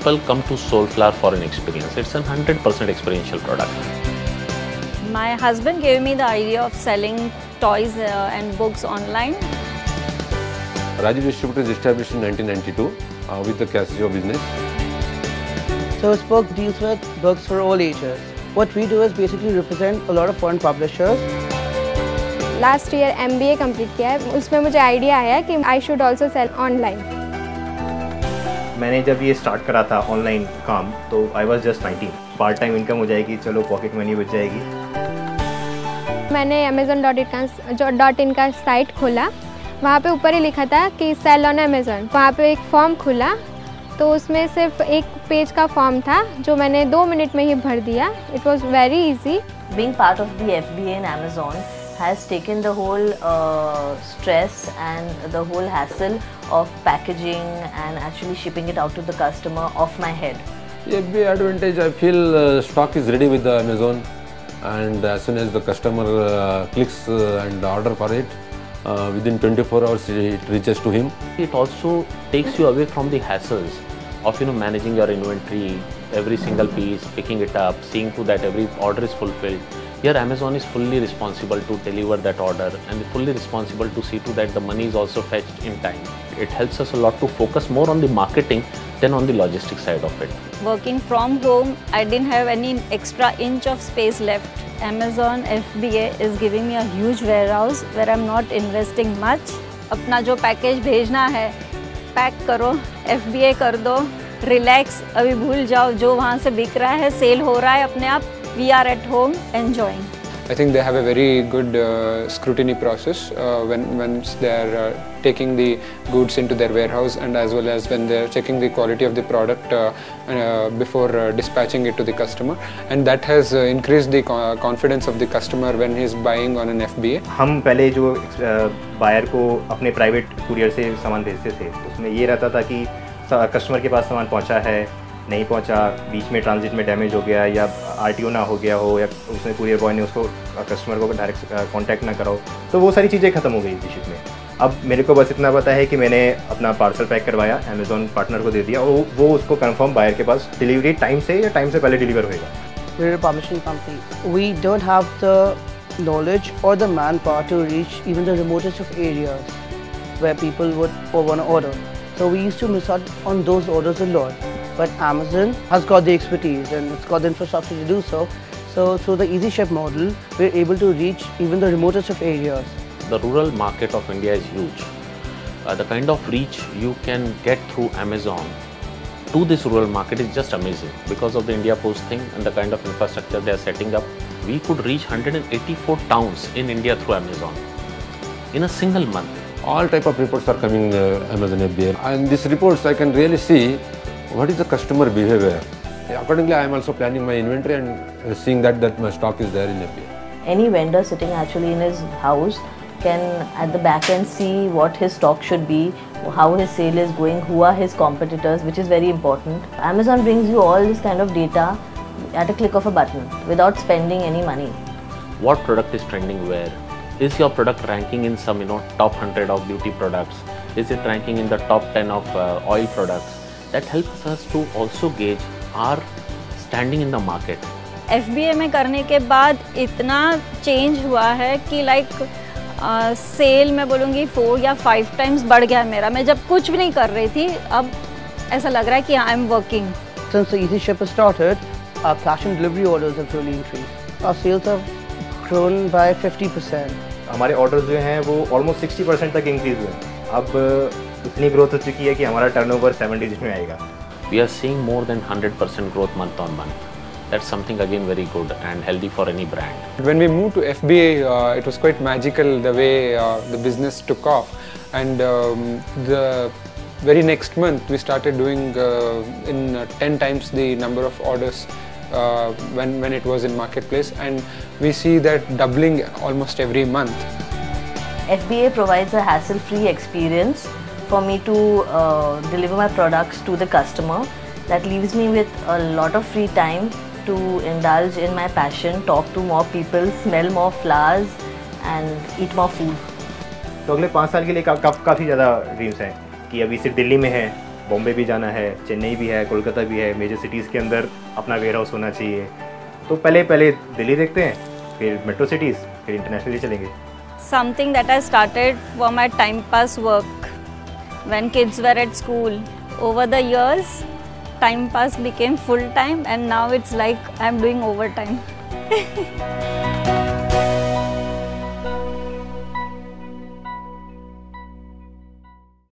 people come to Soulflower for an experience. It's a 100% experiential product. My husband gave me the idea of selling toys and books online. Rajiv Distributors is established in 1992 with the Casio business. So Spoke deals with books for all ages. What we do is basically represent a lot of foreign publishers. Last year MBA complete किया है, उसमें मुझे idea आया कि I should also sell online. मैंने जब ये start करा था ऑनलाइन काम तो I was just 19. Part time income हो जाएगी, चलो पॉकेट मनी बच जाएगी. मैंने Amazon.in का साइट खोला. वहाँ पे ऊपर ही लिखा था कि सेल ऑन अमेज़न. वहाँ पे एक फॉर्म खुला तो उसमें सिर्फ एक पेज का फॉर्म था जो मैंने 2 मिनट में ही भर दिया. It was very easy. Being part of the FBA in Amazon has taken the whole stress and the whole hassle of packaging and actually shipping it out to the customer off my head. The FBA advantage, I feel stock is ready with the Amazon, and as soon as the customer clicks and order for it, within 24 hours it reaches to him. It also takes you away from the hassles of managing your inventory, every single piece, picking it up, seeing to that every order is fulfilled. Here Amazon is fully responsible to deliver that order and fully responsible to see to that the money is also fetched in time. It helps us a lot to focus more on the marketing than on the logistics side of it. Working from home, I didn't have any extra inch of space left. Amazon FBA is giving me a huge warehouse where I'm not investing much. अपना जो package भेजना है pack करो, FBA कर दो, relax, अभी भूल जाओ जो वहाँ से बिक रहा है, सेल हो रहा है अपने आप. We are at home enjoying. I think they have a very good scrutiny process when they are taking the goods into their warehouse, and as well as when they are checking the quality of the product before dispatching it to the customer, and that has increased the confidence of the customer when he is buying on an FBA. हम पहले जो buyer को अपने private courier से सामान भेजते थे उसमें ये रहता था कि कस्टमर के पास सामान पहुंचा है, नहीं पहुंचा, बीच में ट्रांजिट में डैमेज हो गया या RTO ना हो गया हो या उसने कुरियर बॉय ने उसको कस्टमर को डायरेक्ट कांटेक्ट ना कराओ, तो वो सारी चीज़ें ख़त्म हो गई थी शिप में. अब मेरे को बस इतना पता है कि मैंने अपना पार्सल पैक करवाया, अमेज़ॉन पार्टनर को दे दिया और वो उसको कंफर्म बायर के पास डिलीवरी टाइम से या टाइम से पहले डिलीवर होएगा. We're a publishing company. We don't have the knowledge or the manpower to reach even the remotest of areas where people would want to order. So we used to miss out on those orders a lot. But Amazon has got the expertise and it's got the infrastructure to do so. So through the Easy Ship model, we're able to reach even the remotest of areas. The rural market of India is huge. The kind of reach you can get through Amazon to this rural market is just amazing because of the India Post thing and the kind of infrastructure they are setting up. We could reach 184 towns in India through Amazon in a single month. All type of reports are coming Amazon FBA, and these reports I can really see what is the customer behavior. Accordingly, I am also planning my inventory and seeing that my stock is there in FBA. Any vendor sitting actually in his house can at the back end see what his stock should be, how his sale is going, who are his competitors, which is very important. Amazon brings you all this kind of data at a click of a button without spending any money. What product is trending where? Is your product ranking in some top 100 of beauty products? Is it ranking in the top 10 of oil products? That helps us to also gauge our standing in the market. FBA में करने के बाद इतना change हुआ है कि cell मैं बोलूँगी 4 या 5 टाइम्स बढ़ गया मेरा. मैं जब कुछ भी नहीं कर रही थी अब ऐसा लग रहा है कि I am working. Since the Easy Ship has started, our cash and delivery orders have really increased. Our sales have grown by 50%. हमारे ऑर्डर्स जो हैं वो ऑलमोस्ट 60% तक इंक्रीज हुए हैं. अब इतनी ग्रोथ हो चुकी है कि हमारा टर्नओवर 7 डिजिट में आएगा. We are seeing more than 100% growth month on month. That's something again very good and healthy for any brand. When we moved to FBA, it was quite magical the way the business took off, and the very next month we started doing in 10 times the number of orders when it was in marketplace, and we see that doubling almost every month. FBA provides a hassle-free experience for me to deliver my products to the customer. That leaves me with a lot of free time to indulge in my passion, talk to more people, smell more flowers and eat more food. तो अगले 5 साल के लिए काफ़ी ज़्यादा dreams हैं कि अभी सिर्फ दिल्ली में है बॉम्बे भी जाना है, चेन्नई भी है, कोलकाता भी है, मेजर सिटीज़ के अंदर अपना वेयर हाउस होना चाहिए। तो पहले दिल्ली देखते हैं, फिर मेट्रो सिटीज़, फिर इंटरनेशनली चलेंगे। Something that I started for my time pass work when kids were at school. Over the years, time pass became full time, and now it's like I'm doing overtime.